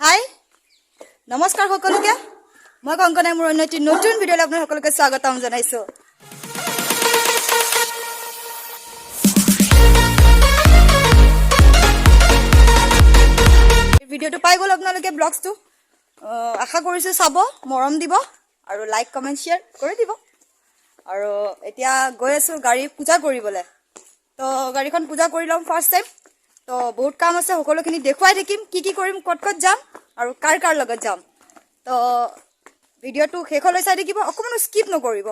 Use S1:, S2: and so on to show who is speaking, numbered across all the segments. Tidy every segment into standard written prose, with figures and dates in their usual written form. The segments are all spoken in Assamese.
S1: হাই নমস্কাৰ সকলোকে মই কংকনাই মোৰ অন্যটি নতুন ভিডিঅ'লৈ আপোনালোক সকলোকে স্বাগতম জনাইছো ভিডিঅ'টো পাই গ'ল আপোনালোকে ব্লগছটো আশা কৰিছো চাব মৰম দিব আৰু লাইক কমেন্ট শেয়াৰ কৰি দিব আৰু এতিয়া গৈ আছো গাড়ী পূজা কৰিবলৈ তো গাড়ীখন পূজা কৰি লম ফাৰ্ষ্ট টাইম তো বহুত কাম আছে সকলোখিনি দেখুৱাই থাকিম কি কৰিম কত যাম আৰু কাৰ লগত যাম তো ভিডিঅ'টো শেষলৈ চাই থাকিব অকমান স্কিপ নকৰিব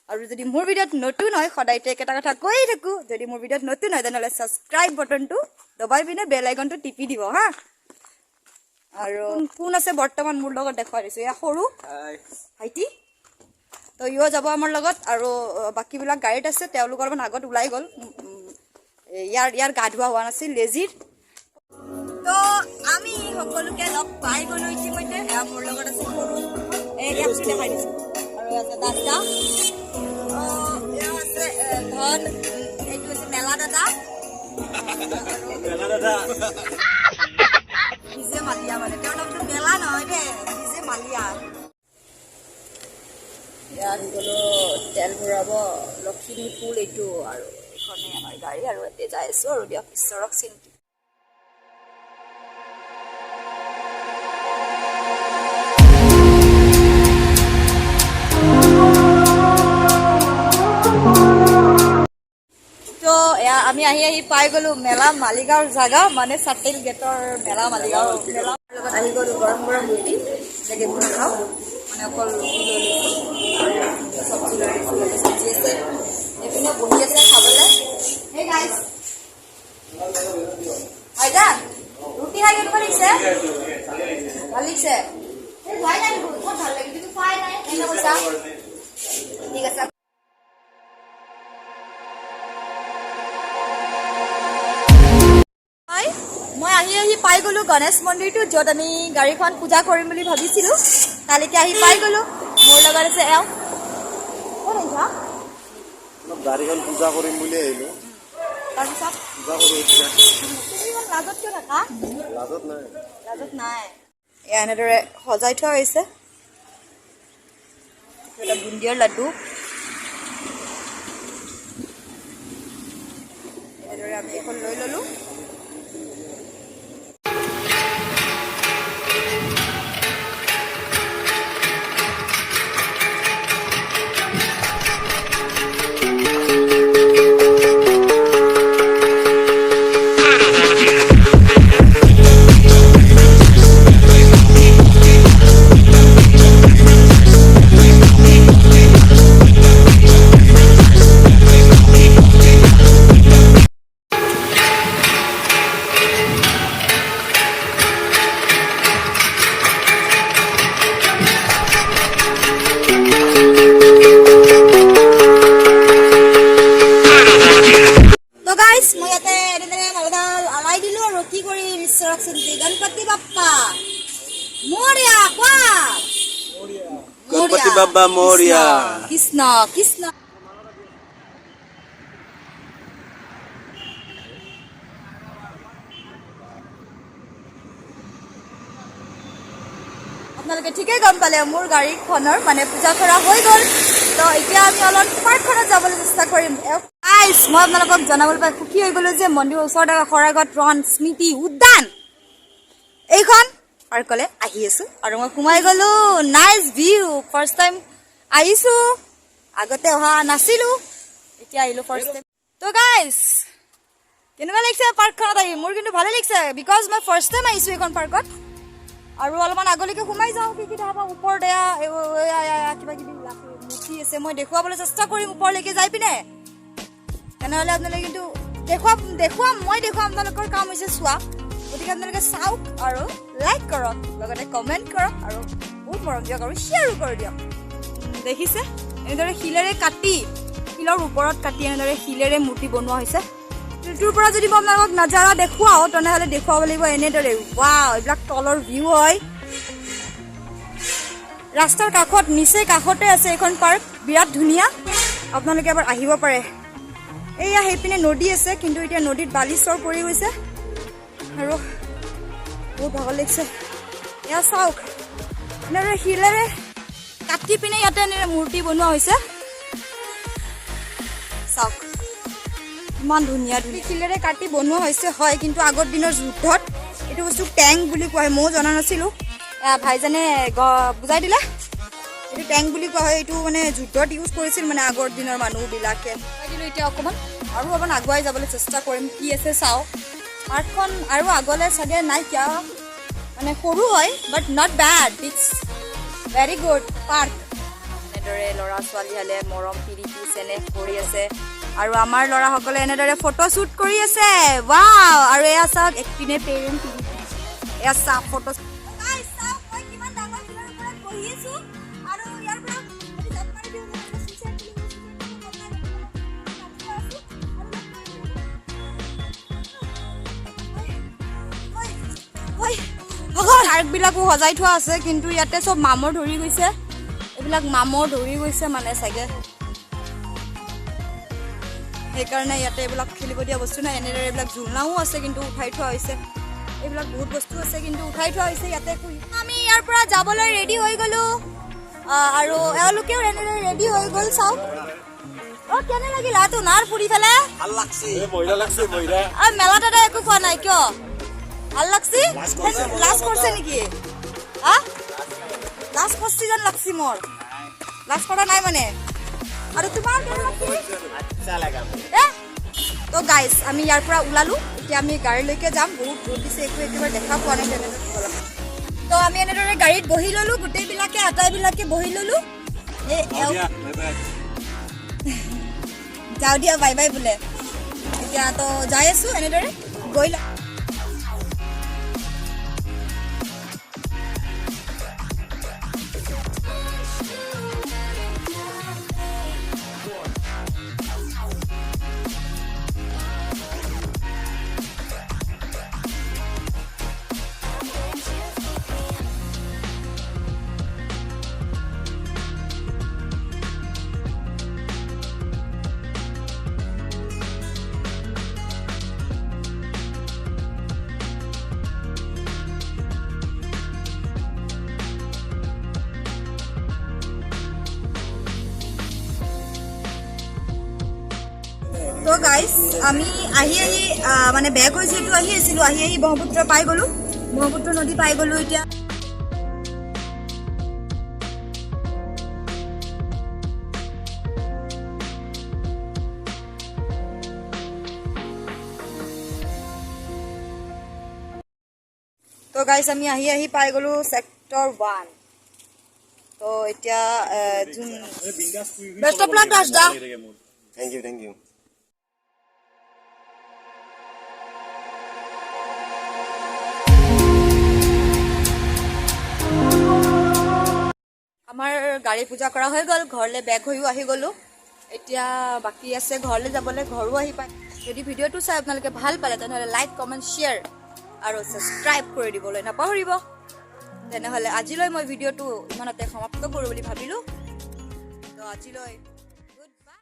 S1: আৰু যদি মোৰ ভিডিঅ'ত নতুন হয় সদায়তে এটা কথা কৈ থাকো যদি মোৰ ভিডিঅ'ত নতুন হয় তেনেহ'লে সাবস্ক্ৰাইব বাটনটো দবাই পিনে বেল আইকনটো টিপি দিব হা আৰু কোন আছে বৰ্তমান মোৰ লগত দেখুৱাই দিছো এয়া সৰু ভাইটি তো ইও যাব আমাৰ লগত আৰু বাকিবিলাক গাড়ীত আছে তেওঁলোকৰ মান আগত ওলাই গ'ল ইয়াৰ গা ধোৱা হোৱা নাছিল লেজিৰ তো আমি সকলোকে লগ পাই গ'লো ইতিমধ্যে এয়া মোৰ লগত আছে সৰু ইয়াক দেখাই দিছো আৰু আছে দাদা এয়া আছে ধন এইটো আছে মেলা দাদা নিজে মালিয়া মানে তেওঁৰ নামটো মেলা নহয় দে নিজে মালিয়া ইয়াত গ'লো তেল ভৰাব লখিমীপুৰ এইটো আৰু এইখনে আমাৰ গাড়ী আৰু এতিয়া যাই আছো আৰু দিয়ক ঈশ্বৰক চিন্তি আমি আহি পাই গ'লো মেলা মালিগাঁৱৰ জাগা মানে চাটেল গেটৰ মেলা মালিগাঁও মেলা লগত আহি গ'লো গৰম ৰুটি এনেকৈ মই খাওঁ মানে অকল চব্জি আছে এইপিনে বহি আছে খাবলৈ হেই গাইজ আইতা ৰুটি খাই কেনেকুৱা লাগিছে ভাল লাগিছে ভাল লাগে কিন্তু পাই নাই কেনে কৈছা ঠিক আছে মই আহি পাই গ'লো গণেশ মন্দিৰটো য'ত আমি গাড়ীখন পূজা কৰিম বুলি ভাবিছিলো তালৈকে আহি পাই গ'লো মোৰ লগত আছে এওঁ ক'ত আহিছা
S2: গাড়ীখন পূজা কৰিম বুলি আহিলো
S1: তাৰপিছত
S2: পূজা কৰি
S1: লাজত কিয় থাকা
S2: লাজত নাই
S1: এয়া এনেদৰে সজাই থোৱা হৈছে এটা বুন্দিয়াৰ লাডু এনেদৰে আমি এখন লৈ ল'লো गणपति
S2: बाप्पा मोरिया
S1: कृष्ण कृष्ण আপোনালোকে ঠিকই গম পালে মোৰ গাড়ীখনৰ মানে পূজা কৰা হৈ গ'ল তো এতিয়া আমি অলপ পাৰ্কখনত যাবলৈ চেষ্টা কৰিম গাইজ মই আপোনালোকক জনাবলৈ পাই সুখী হৈ গ'লো যে মন্দিৰৰ ওচৰতে খৰাগত ৰণ স্মৃতি উদ্যান এইখন পাৰ্কলৈ আহি আছো আৰু মই সোমাই গ'লো নাইচ ভিউ ফাৰ্ষ্ট টাইম আহিছো আগতে অহা নাছিলো এতিয়া আহিলো ফাৰ্ষ্ট টাইম তো গাইজ কেনেকুৱা লাগিছে পাৰ্কখনত আহি মোৰ কিন্তু ভালে লাগিছে বিকজ মই ফাৰ্ষ্ট টাইম আহিছো এইখন পাৰ্কত আৰু অলপমান আগলৈকে সোমাই যাওঁ কি দেখা পাওঁ ওপৰত কিবা কিবি মূৰ্তি আছে মই দেখুৱাবলৈ চেষ্টা কৰিম ওপৰলৈকে যাই পিনে তেনেহ'লে আপোনালোকে কিন্তু দেখুৱাম আপোনালোকৰ কাম হৈছে চোৱা গতিকে আপোনালোকে চাওক আৰু লাইক কৰক লগতে কমেণ্ট কৰক আৰু বহুত মৰম দিয়ক আৰু শ্বেয়াৰো কৰি দিয়ক দেখিছে এনেদৰে শিলৰ ওপৰত কাটি এনেদৰে শিলেৰে মূৰ্তি বনোৱা হৈছে এইটোৰ পৰা যদি মই আপোনালোকক নাজাৰা দেখুৱাওঁ তেনেহ'লে দেখুৱাব লাগিব এনেদৰে ৱাও এইবিলাক তলৰ ভিউ হয় ৰাস্তাৰ কাষত নিচেই কাষতে আছে এখন পাৰ্ক বিৰাট ধুনীয়া আপোনালোকে এবাৰ আহিব পাৰে এয়া সেইপিনে নদী আছে কিন্তু এতিয়া নদীত বালি চৰ পৰি গৈছে আৰু বহুত ভাগৰ লাগিছে এয়া চাওক এনেদৰে শিলেৰে কাটি পিনে ইয়াতে এনেদৰে মূৰ্তি বনোৱা হৈছে চাওক ইমান ধুনীয়া ধুনীয়া শিলেৰে কাটি বনোৱা হৈছে হয় কিন্তু আগৰ দিনৰ যুদ্ধত এইটো বস্তু টেংক বুলি কোৱা হয় ময়ো জনা নাছিলোঁ ভাইজানে বুজাই দিলে এইটো টেংক বুলি কোৱা হয় এইটো মানে যুদ্ধত ইউজ কৰিছিল মানে আগৰ দিনৰ মানুহবিলাকে কিন্তু এতিয়া অকণমান আৰু অকণমান আগুৱাই যাবলৈ চেষ্টা কৰিম কি আছে চাওঁ পাৰ্কখন আৰু আগলৈ চাগে নাইকিয়া মানে সৰু হয় but not bad it's very good park এনেদৰে ল'ৰা ছোৱালীহালে মৰম প্ৰীতি চেনেহ কৰি আছে আৰু আমাৰ ল'ৰাসকলে এনেদৰে ফটো শ্বুট কৰি আছে ৱাও আৰু এয়া চাওক একপিনে পেৰেণ্ট এয়া চাওক ফটো পাৰ্কবিলাকো সজাই থোৱা আছে কিন্তু ইয়াতে চব মামৰ ধৰি গৈছে এইবিলাক মামৰ ধৰি গৈছে মানে চাগে সেইকাৰণে ইয়াতে এইবিলাক খেলিব দিয়া বস্তু নাই এনেদৰে এইবিলাক ঝুলনাও আছে কিন্তু উঠাই থোৱা হৈছে এইবিলাক বহুত বস্তু আছে কিন্তু উঠাই থোৱা হৈছে ইয়াতে আমি ইয়াৰ পৰা যাবলৈ ৰেডি হৈ গ'লোঁ আৰু এওঁলোকেও এনেদৰে ৰেডি হৈ গ'ল চাওক কেনে লাগিল তোমাৰ ফুৰি পেলাই মেলা তাতে একো খোৱা নাই কিয় ভাল লাগছি লাজ কৰিছে নেকি লাজ কৰছি যেন লাগছি মোৰ লাজ কৰা নাই মানে আৰু তোমাৰ তো গাইজ আমি ইয়াৰ পৰা ওলালোঁ এতিয়া আমি গাড়ীলৈকে যাম বহুত দূৰ দিছে একো একেবাৰে দেখা পোৱা নাই তেনেদৰে তো আমি এনেদৰে গাড়ীত বহি ল'লোঁ গোটেইবিলাকে আটাইবিলাকে বহি ল'লোঁ যাওঁ দিয়া বাই বাই বোলে এতিয়া তো যাই আছোঁ এনেদৰে গৈ ল তো গাইজ আমি আহি মানে বেগ হৈ যিহেতু আহি আছিলোঁ আহি ব্ৰহ্মপুত্ৰ পাই গ'লোঁ ব্ৰহ্মপুত্ৰ নদী পাই গ'লোঁ এতিয়া তো গাইজ আমি আহি পাই গ'লোঁ ছেক্টৰ 1 তো এতিয়া যোন বেষ্ট অফ লাক দাসদা
S2: থেংক ইউ
S1: আমাৰ গাড়ী পূজা কৰা হৈ গ'ল ঘৰলৈ বেগ হৈও আহি গ'লোঁ এতিয়া বাকী আছে ঘৰলৈ যাবলৈ ঘৰো আহি পায় যদি ভিডিঅ'টো চাই আপোনালোকে ভাল পালে তেনেহ'লে লাইক কমেণ্ট শ্বেয়াৰ আৰু ছাবস্ক্ৰাইব কৰি দিবলৈ নাপাহৰিব তেনেহ'লে আজিলৈ মই ভিডিঅ'টো ইমানতে সমাপ্ত কৰোঁ বুলি ভাবিলোঁ তো আজিলৈ